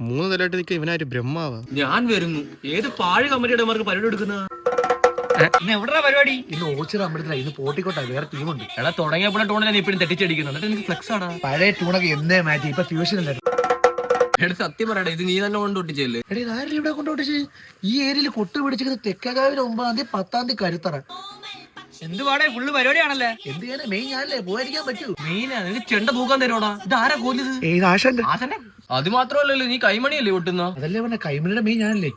3 നിലയായിട്ട് നിൽക്കുക ഇവനാര് ബ്രഹ്മാവാ. ഞാൻ വരുന്നു. ഏത് പാഴ് കമ്പനിയുടെ പരിപാടി എടുക്കുന്ന എവിടെ പരിപാടി? ഇന്ന് ഓച്ചിറ അമ്പലത്തില, ഇന്ന് പോട്ടിക്കോട്ടെ, വേറെ ടീമുണ്ട്. എടാ തുടങ്ങിയപ്പോഴെ ടൂണിനെ നീ ഇപ്പഴും തെറ്റിച്ചടിക്കുന്നു. എന്നിട്ട് എനിക്ക് ഫ്ലെക്സ് ആടാ. പഴയ ടൂണൊക്കെ എന്നേ മാറ്റി, ഇപ്പൊ ഫ്യൂഷൻ അല്ലേ. എടാ സത്യം പറയടാ, ഇത് നീ തന്നെ കൊണ്ട് ഒട്ടിച്ചല്ലേ? എടേ ആരും ഇവിടെ കൊണ്ടുപോട്ടിച്ച് ഈ ഏരിയയിൽ കൊട്ടു പിടിച്ചിരിക്കുന്ന തെക്കകാവിൽ 9-ാം തീയതി 10-ാം തീയതി കരുത്തറ. എന്തുവാടേ ഫുള്ള് പരിപാടിയാണല്ലേ? എന്ത് ചെയ്യാനാ, മെയിൻ ഞാനല്ലേ, പോയിരിക്കാൻ പറ്റൂ. മെയിനാ നിനക്ക് ചെണ്ട തൂക്കാൻ തരുവാടാ. ഇത് ആരാ കോലിത്? ഏത് ആശാന്റെ? ആശാനെ? അത് മാത്രമല്ലല്ലോ, നീ കൈമണിയല്ലേ ഒട്ടുന്ന? അതല്ലേ പറഞ്ഞ കൈമണിയുടെ മെയിൻ ഞാനല്ലേ.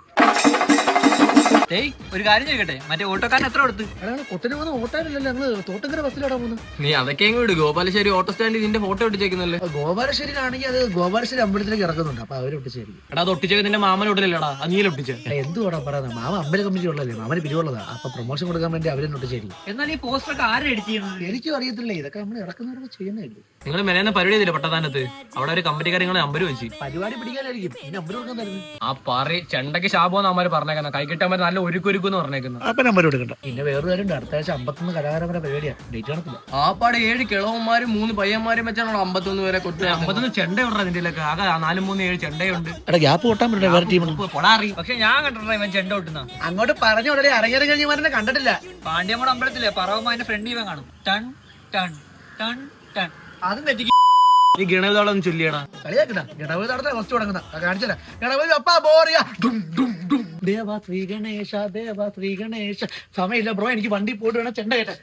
ഒരു കാര്യം ചോദിക്കട്ടെ, മറ്റേ ഓട്ടോക്കാരൻ എത്ര കൊടുത്ത്? അതാണ് കൊട്ടന് പോകുന്ന ഓട്ടാനല്ലല്ലോ, ഞങ്ങള് തോട്ടങ്കര ബസ്സിലാടാ പോകുന്നത്. നീ അതൊക്കെ എങ്ങ് വിട്. ഗോപാലശ്ശേരി ഓട്ടോ സ്റ്റാൻഡിൽ നിന്റെ ഫോട്ടോ ഒട്ടിച്ചേക്കുന്നല്ലേ? ഗോപാലശ്ശേരിയിലാണെങ്കിൽ അത് ഗോപാലശ്ശേരി അമ്പലത്തിലേക്ക് ഇറക്കുന്നുണ്ട്, അപ്പൊ അവര് ഒട്ടിച്ചേരിക്കും. എടാ അത് ഒട്ടിച്ചേക്ക് നിന്റെ മാമൻ ഒട്ടില്ലടാ, നീല ഒട്ടിച്ച. എന്തുവാടാ പറയുന്നത്, മാമ അമ്പല കമ്മിറ്റി ഉള്ളല്ലേ, മാമന് പിരിവുള്ളതാ, അപ്പൊ പ്രൊമോഷൻ കൊടുക്കാൻ വേണ്ടി അവരെ ഒട്ടിച്ചേരിക്കും. എന്നാൽ ഈ പോസ്റ്റർ ഒക്കെ ആരും എഡിറ്റ് ചെയ്യുന്നത്? എനിക്കും അറിയത്തില്ല, ഇതൊക്കെ നമ്മൾ ഇറക്കുന്നവരൊക്കെ ചെയ്യുന്നതല്ലേ. നിങ്ങൾ മെനയുന്ന പരിപാടി ചെയ്തില്ല പട്ടത്താനത്ത്? അവിടെ ഒരു കമ്പനിക്കാർ നിങ്ങളെ നമ്പർ വെച്ച് പരിപാടി പിടിക്കാനായിരിക്കും, പിന്നെ നമ്പർ കൊടുക്കാൻ തരുന്നത്. ആ പറ ചെണ്ടയ്ക്ക് ശാപമെന്ന് അമ്മര് പറഞ്ഞേക്കുന്ന, കൈ കിട്ടാൻ നല്ല ഒരുക്കൊരുക്കെന്ന് പറഞ്ഞേക്കുന്നത്. അപ്പൊ നമ്പർ കൊടുക്കണ്ട. പിന്നെ വേറൊരു കാര്യമുണ്ട്, അടുത്ത ആഴ്ച 51 കലാകാരന്റെ പരിപാടിയാണ്, ഡേറ്റ് കാണത്തില്ല. ആ പാടെ 7 കിളവന്മാരും 3 പയ്യന്മാരും വെച്ചാണ് 51 പേരെ കൊട്ടു. 51 ചെണ്ട ഉണ്ടോ നിന്റെ? ആകെ 4, 3, 7 ചെണ്ടയുണ്ട്. എടാ ഗ്യാപ്പ് കൂട്ടാൻ പറ്റില്ല, വേറെ ടീം പൊടാറി. പക്ഷെ ഞാൻ കണ്ടിട്ടുണ്ടോ ഇവൻ ചെണ്ട ഓട്ടുന്ന? അങ്ങോട്ട് പറഞ്ഞ ഉടനെ അരങ്ങേറി കഴിഞ്ഞ കണ്ടിട്ടില്ല. പാണ്ഡ്യമോട് അമ്പലത്തിലെ പറവമാന്റെ ഫ്രണ്ട് ഇവൻ കാണും. ടൺ ടൺ ടൺ ടൺ. അതും തെറ്റിക്കും. ഈ ഗണതോളം ചൊല്ലിയടാ. കളിയാക്കണ്ട, ഗണപതി നടത്താൻ ഫസ്റ്റ് തുടങ്ങുന്ന കാണിച്ചല്ല. ഗണപതി അപ്പാ ബോറിയ ദേവാ ശ്രീ ഗണേശ, ദേവാ ശ്രീ ഗണേശ. സമയമില്ല ബ്രോ, എനിക്ക് വണ്ടി പോയിട്ട് വേണം ചെണ്ട കേട്ടെ.